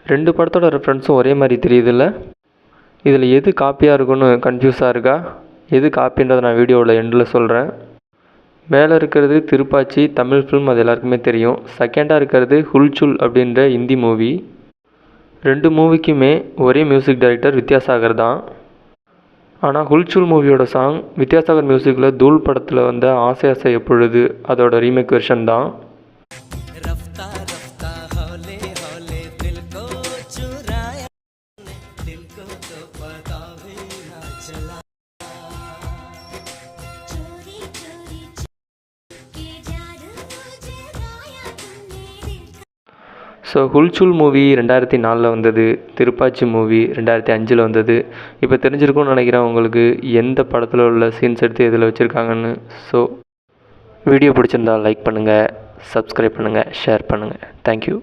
2 படத்தோட ரெஃபரன்ஸும் ஒரே மாதிரி தெரியுதுல்ல. இதில் எது காப்பியாக இருக்குன்னு கன்ஃபியூஸாக இருக்கா? எது காப்பின்றதை நான் வீடியோவில் எண்டில் சொல்கிறேன். மேலே இருக்கிறது திருப்பாச்சி தமிழ் ஃபிலிம், அது எல்லாருக்குமே தெரியும். செகண்டாக இருக்கிறது ஹுல்சுல் அப்படின்ற ஹிந்தி மூவி. 2 மூவிக்குமே ஒரே மியூசிக் டைரக்டர் வித்யாசாகர் தான். ஆனால் ஹுல்சுல் மூவியோட சாங் வித்யாசாகர் மியூசிக்கில் தூள் படத்தில் வந்த ஆசை ஆசை எப்பொழுது அதோட ரீமேக் வெர்ஷன் தான். ஸோ ஹுல்சுல் மூவி 2004 வந்தது, திருப்பாச்சி மூவி 2005 வந்தது. இப்போ தெரிஞ்சிருக்கும்னு நினைக்கிறேன் உங்களுக்கு எந்த படத்தில் உள்ள சீன்ஸ் எடுத்து எதில் வச்சுருக்காங்கன்னு. ஸோ வீடியோ பிடிச்சிருந்தால் லைக் பண்ணுங்கள், சப்ஸ்கிரைப் பண்ணுங்கள், ஷேர் பண்ணுங்கள். தேங்க்யூ.